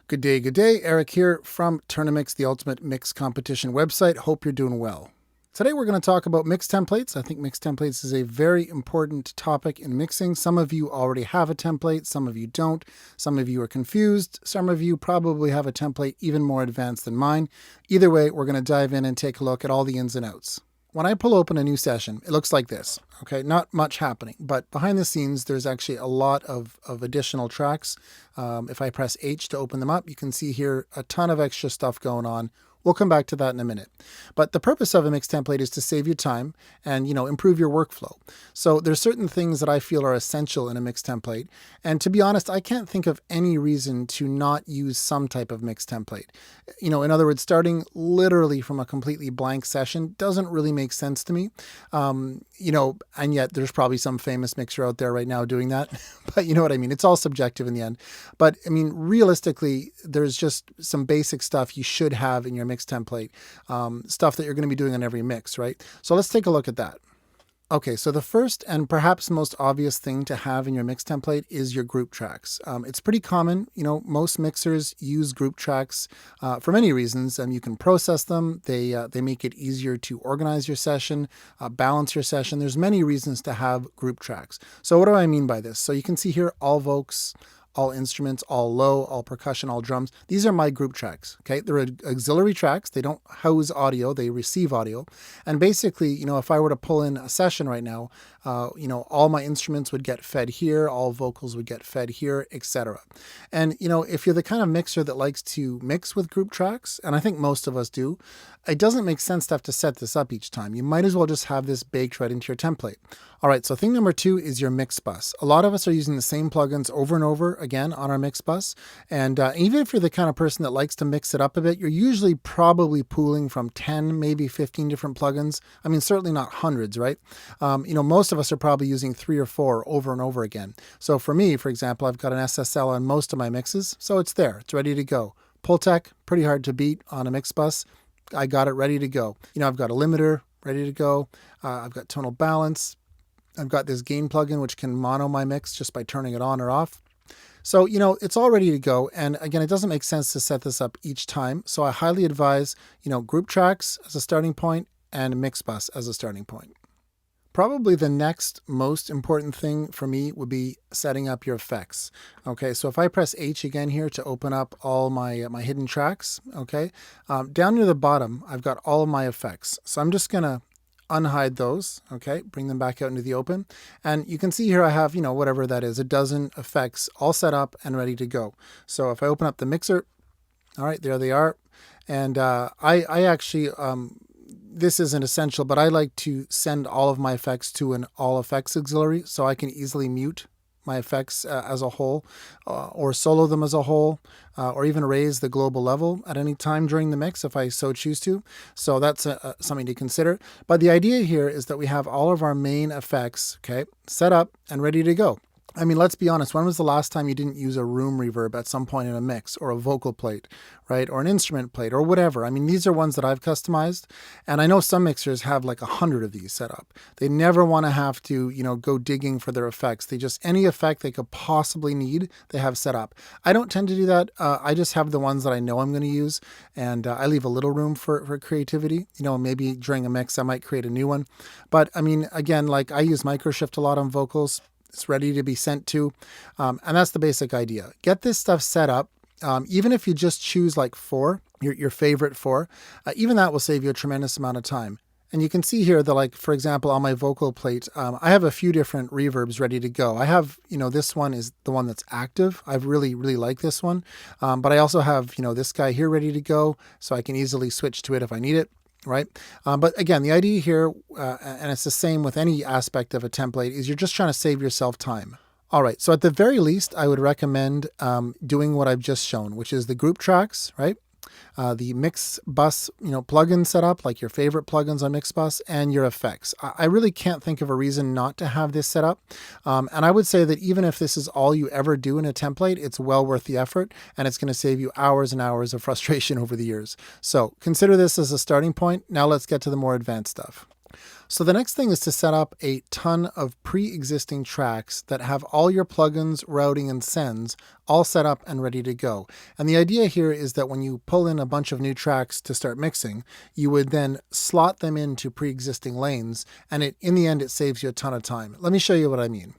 Good day. Eric here from TOURNA-MIX, the ultimate mix competition website. Hope you're doing well. Today we're going to talk about mix templates. I think mix templates is a very important topic in mixing. Some of you already have a template, some of you don't. Some of you are confused. Some of you probably have a template even more advanced than mine. Either way, we're going to dive in and take a look at all the ins and outs. When I pull open a new session, it looks like this. Okay, not much happening, but behind the scenes, there's actually a lot of additional tracks. If I press H to open them up, you can see here a ton of extra stuff going on. We'll come back to that in a minute. But the purpose of a mix template is to save you time and, improve your workflow. So there's certain things that I feel are essential in a mix template. And to be honest, I can't think of any reason to not use some type of mix template. In other words, starting literally from a completely blank session doesn't really make sense to me. And yet there's probably some famous mixer out there right now doing that. But you know what I mean? It's all subjective in the end. But I mean, realistically, there's just some basic stuff you should have in your mix template, stuff that you're going to be doing on every mix, right? So let's take a look at that. Okay, so the first and perhaps most obvious thing to have in your mix template is your group tracks. It's pretty common, most mixers use group tracks for many reasons. You can process them. They make it easier to organize your session, balance your session. There's many reasons to have group tracks. So what do I mean by this? So you can see here all vocals, all instruments, all low, all percussion, all drums. These are my group tracks, okay? They're auxiliary tracks. They don't house audio, they receive audio. And basically, if I were to pull in a session right now, all my instruments would get fed here, all vocals would get fed here, etc. And, if you're the kind of mixer that likes to mix with group tracks, and I think most of us do, it doesn't make sense to have to set this up each time. You might as well just have this baked right into your template. All right, so thing number 2 is your mix bus. A lot of us are using the same plugins over and over again on our mix bus. And even if you're the kind of person that likes to mix it up a bit, you're usually probably pooling from 10, maybe 15 different plugins. I mean, certainly not hundreds, right? Most of us are probably using 3 or 4 over and over again. So for me, for example, I've got an SSL on most of my mixes, so it's there, it's ready to go. Pultec, pretty hard to beat on a mix bus. I got it ready to go. I've got a limiter ready to go. I've got tonal balance. I've got this gain plugin, which can mono my mix just by turning it on or off. So, it's all ready to go. And again, it doesn't make sense to set this up each time. So I highly advise, group tracks as a starting point and mix bus as a starting point. Probably the next most important thing for me would be setting up your effects. Okay, so if I press H again here to open up all my hidden tracks, okay, down near the bottom, I've got all of my effects. So I'm just going to unhide those, okay, bring them back out into the open. And you can see here I have, whatever that is, a dozen effects all set up and ready to go. So if I open up the mixer, all right, there they are. And I actually, this isn't essential, but I like to send all of my effects to an all effects auxiliary so I can easily mute my effects as a whole, or solo them as a whole, or even raise the global level at any time during the mix if I so choose to. So that's something to consider. But the idea here is that we have all of our main effects, okay, set up and ready to go. I mean, let's be honest, when was the last time you didn't use a room reverb at some point in a mix, or a vocal plate, right? Or an instrument plate, or whatever. I mean, these are ones that I've customized, and I know some mixers have like 100 of these set up. They never want to have to, go digging for their effects. They just, any effect they could possibly need, they have set up. I don't tend to do that. I just have the ones that I know I'm going to use, and I leave a little room for creativity. Maybe during a mix, I might create a new one. But I mean, again, like I use microshift a lot on vocals. It's ready to be sent to. And that's the basic idea. Get this stuff set up. Even if you just choose like 4, your favorite 4, even that will save you a tremendous amount of time. And you can see here that, like, for example, on my vocal plate, I have a few different reverbs ready to go. I have, this one is the one that's active. I really like this one. But I also have, this guy here ready to go, so I can easily switch to it if I need it. Right? But again, the idea here, and it's the same with any aspect of a template, is you're just trying to save yourself time. All right, so at the very least, I would recommend doing what I've just shown, which is the group tracks, right? The mix bus, plugin setup, like your favorite plugins on mix bus, and your effects. I really can't think of a reason not to have this set up. And I would say that even if this is all you ever do in a template, it's well worth the effort, and it's going to save you hours and hours of frustration over the years. So consider this as a starting point. Now let's get to the more advanced stuff. So the next thing is to set up a ton of pre-existing tracks that have all your plugins, routing, and sends all set up and ready to go. And the idea here is that when you pull in a bunch of new tracks to start mixing, you would then slot them into pre-existing lanes, and in the end, it saves you a ton of time. Let me show you what I mean.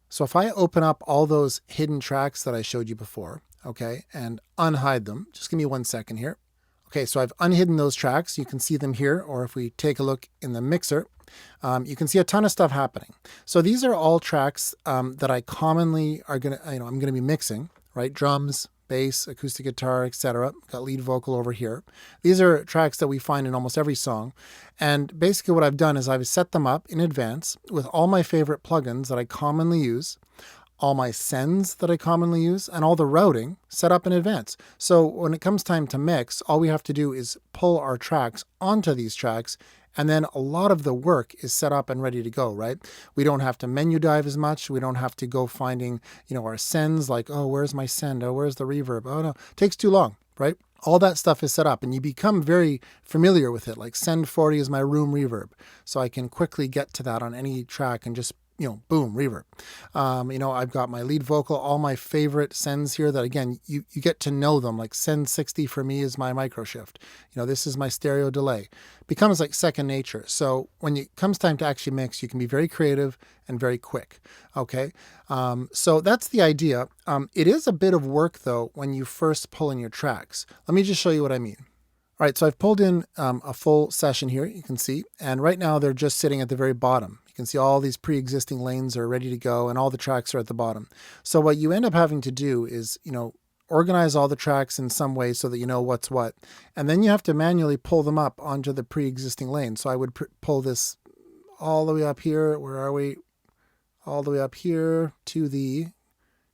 So if I open up all those hidden tracks that I showed you before, okay, and unhide them, just give me 1 second here. Okay, so I've unhidden those tracks. You can see them here, or if we take a look in the mixer, you can see a ton of stuff happening. So these are all tracks that I commonly I'm going to be mixing, right? Drums, bass, acoustic guitar, etc. Got lead vocal over here. These are tracks that we find in almost every song. And basically what I've done is I've set them up in advance with all my favorite plugins that I commonly use, all my sends that I commonly use, and all the routing set up in advance. So when it comes time to mix, all we have to do is pull our tracks onto these tracks, and then a lot of the work is set up and ready to go, right? We don't have to menu dive as much. We don't have to go finding, our sends, like, oh, where's my send? Oh, where's the reverb? Oh, no, it takes too long, right? All that stuff is set up, and you become very familiar with it. Like send 40 is my room reverb. So I can quickly get to that on any track and just boom, reverb. I've got my lead vocal, all my favorite sends here that, again, you get to know them. Like send 60 for me is my micro shift. This is my stereo delay. Becomes like second nature. So when it comes time to actually mix, you can be very creative and very quick. Okay. So that's the idea. It is a bit of work though, when you first pull in your tracks. Let me just show you what I mean. All right, so I've pulled in a full session here, you can see, and right now they're just sitting at the very bottom. You can see all these pre-existing lanes are ready to go and all the tracks are at the bottom. So what you end up having to do is, organize all the tracks in some way so that you know what's what. And then you have to manually pull them up onto the pre-existing lane. So I would pull this all the way up here. Where are we? All the way up here to the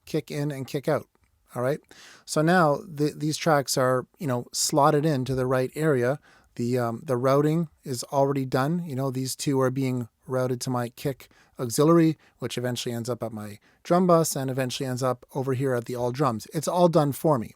kick in and kick out. All right. So now these tracks are, slotted into the right area. The routing is already done. These two are being routed to my kick auxiliary, which eventually ends up at my drum bus and eventually ends up over here at the all drums. It's all done for me,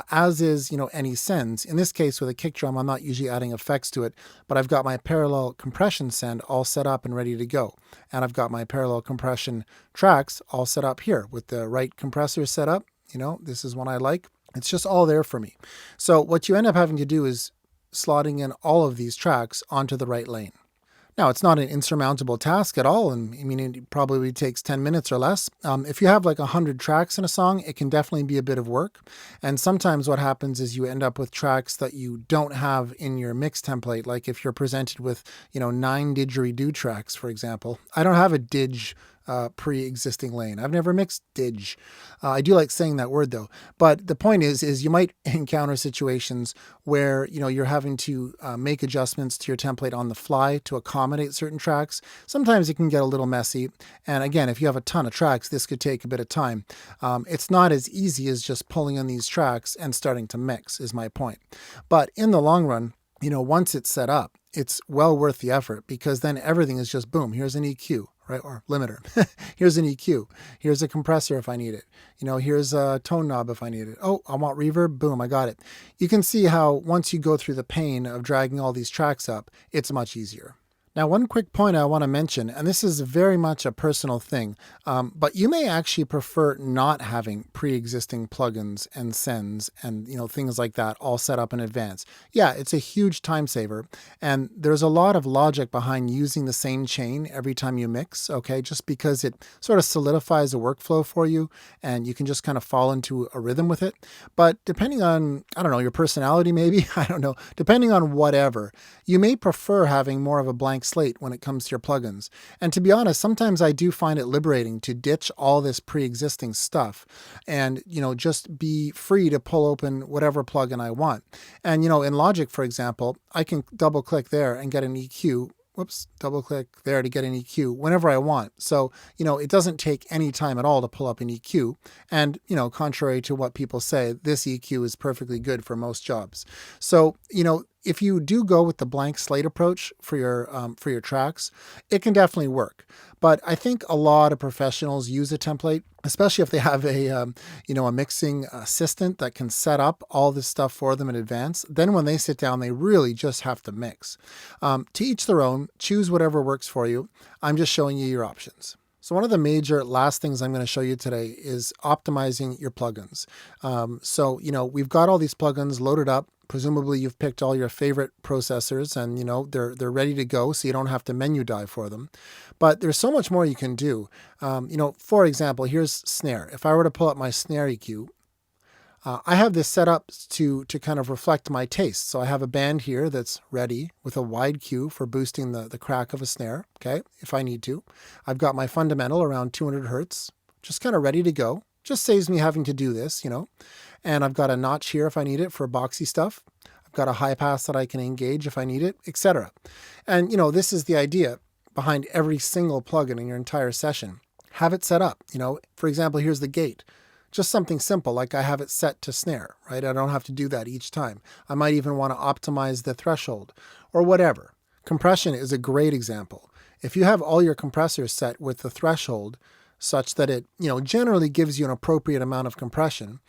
as is, any sends. In this case, with a kick drum, I'm not usually adding effects to it, but I've got my parallel compression send all set up and ready to go. And I've got my parallel compression tracks all set up here with the right compressor set up. This is one I like. It's just all there for me. So what you end up having to do is slotting in all of these tracks onto the right lane. Now, it's not an insurmountable task at all, and it probably takes 10 minutes or less. If you have like 100 tracks in a song, it can definitely be a bit of work. And sometimes what happens is you end up with tracks that you don't have in your mix template. Like if you're presented with, 9 didgeridoo tracks, for example. I don't have a didge pre-existing lane. I've never mixed didge. I do like saying that word though. But the point is you might encounter situations where, you're having to make adjustments to your template on the fly to accommodate certain tracks. Sometimes it can get a little messy. And again, if you have a ton of tracks, this could take a bit of time. It's not as easy as just pulling in these tracks and starting to mix is my point. But in the long run, once it's set up, it's well worth the effort because then everything is just boom, here's an EQ. Right? Or limiter. Here's an EQ. Here's a compressor if I need it. Here's a tone knob if I need it. Oh, I want reverb. Boom, I got it. You can see how once you go through the pain of dragging all these tracks up, it's much easier. Now, one quick point I want to mention, and this is very much a personal thing, but you may actually prefer not having pre-existing plugins and sends and things like that all set up in advance. Yeah, it's a huge time saver, and there's a lot of logic behind using the same chain every time you mix, okay, just because it sort of solidifies a workflow for you, and you can just kind of fall into a rhythm with it. But depending on, your personality maybe, depending on whatever, you may prefer having more of a blank slate when it comes to your plugins. And to be honest, sometimes I do find it liberating to ditch all this pre-existing stuff and, just be free to pull open whatever plugin I want. And, in Logic, for example, I can double click there and get an EQ. Double click there to get an EQ whenever I want. So, it doesn't take any time at all to pull up an EQ. And, contrary to what people say, this EQ is perfectly good for most jobs. So, if you do go with the blank slate approach for your tracks, it can definitely work. But I think a lot of professionals use a template, especially if they have a mixing assistant that can set up all this stuff for them in advance. Then when they sit down, they really just have to mix. To each their own, choose whatever works for you. I'm just showing you your options. So one of the major last things I'm going to show you today is optimizing your plugins. We've got all these plugins loaded up. Presumably you've picked all your favorite processors and they're ready to go, so you don't have to menu dive for them. But there's so much more you can do. For example, here's snare. If I were to pull up my snare EQ, I have this set up to kind of reflect my taste. So I have a band here that's ready with a wide Q for boosting the crack of a snare, okay, if I need to. I've got my fundamental around 200 hertz, just kind of ready to go. Just saves me having to do this, And I've got a notch here if I need it for boxy stuff. I've got a high pass that I can engage if I need it, etc. And, this is the idea behind every single plugin in your entire session. Have it set up. For example, here's the gate. Just something simple, like I have it set to snare, right? I don't have to do that each time. I might even want to optimize the threshold or whatever. Compression is a great example. If you have all your compressors set with the threshold such that it, generally gives you an appropriate amount of compression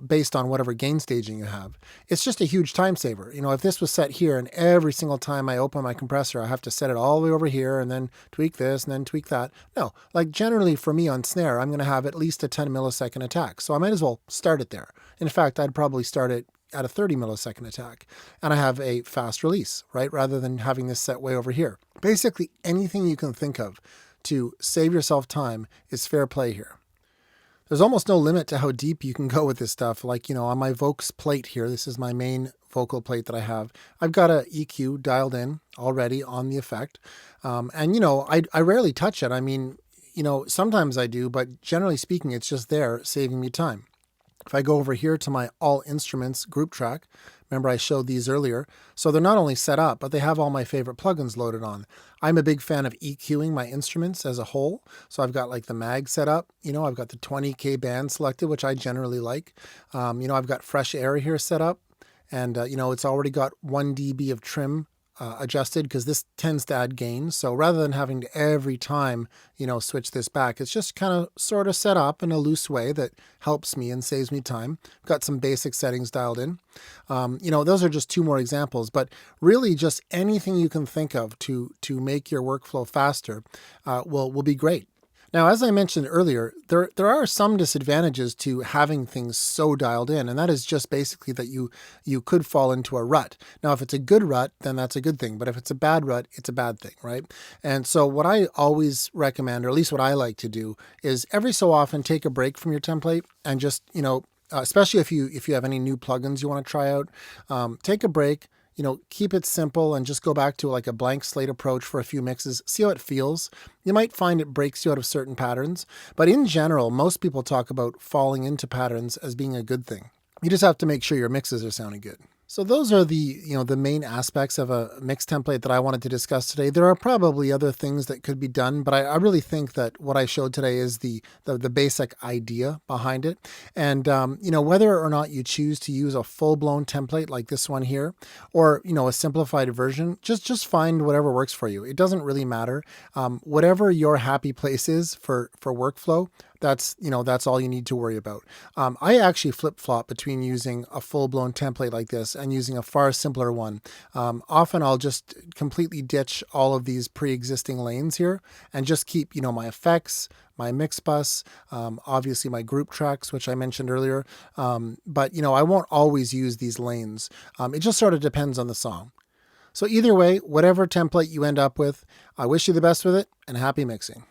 based on whatever gain staging you have, it's just a huge time saver. If this was set here and every single time I open my compressor, I have to set it all the way over here and then tweak this and then tweak that. No, like generally for me on snare, I'm going to have at least a 10 millisecond attack. So I might as well start it there. In fact, I'd probably start it at a 30 millisecond attack, and I have a fast release, right? Rather than having this set way over here. Basically anything you can think of to save yourself time is fair play here. There's almost no limit to how deep you can go with this stuff. Like, on my Vox plate here, this is my main vocal plate that I have. I've got a EQ dialed in already on the effect. I rarely touch it. I mean, sometimes I do, but generally speaking, it's just there saving me time. If I go over here to my all instruments group track, remember I showed these earlier, so they're not only set up, but they have all my favorite plugins loaded on. I'm a big fan of EQing my instruments as a whole. So I've got like the mag set up, I've got the 20K band selected, which I generally like. I've got fresh air here set up, and it's already got 1 dB of trim adjusted because this tends to add gain. So rather than having to every time, switch this back, it's just kind of sort of set up in a loose way that helps me and saves me time. Got some basic settings dialed in. Those are just two more examples, but really just anything you can think of to make your workflow faster will be great. Now, as I mentioned earlier, there are some disadvantages to having things so dialed in, and that is just basically that you could fall into a rut. Now, if it's a good rut, then that's a good thing, but if it's a bad rut, it's a bad thing, right? And so what I always recommend, or at least what I like to do, is every so often take a break from your template and just, especially if you have any new plugins you want to try out, take a break. Keep it simple and just go back to like a blank slate approach for a few mixes. See how it feels. You might find it breaks you out of certain patterns, but in general, most people talk about falling into patterns as being a good thing. You just have to make sure your mixes are sounding good. So those are the main aspects of a mix template that I wanted to discuss today. There are probably other things that could be done, but I really think that what I showed today is the basic idea behind it. And, whether or not you choose to use a full-blown template like this one here, or, a simplified version, just find whatever works for you. It doesn't really matter. Whatever your happy place is for workflow, that's all you need to worry about. I actually flip-flop between using a full-blown template like this and using a far simpler one. Often I'll just completely ditch all of these pre-existing lanes here and just keep, my effects, my mix bus, obviously my group tracks, which I mentioned earlier. But I won't always use these lanes. It just sort of depends on the song. So either way, whatever template you end up with, I wish you the best with it and happy mixing.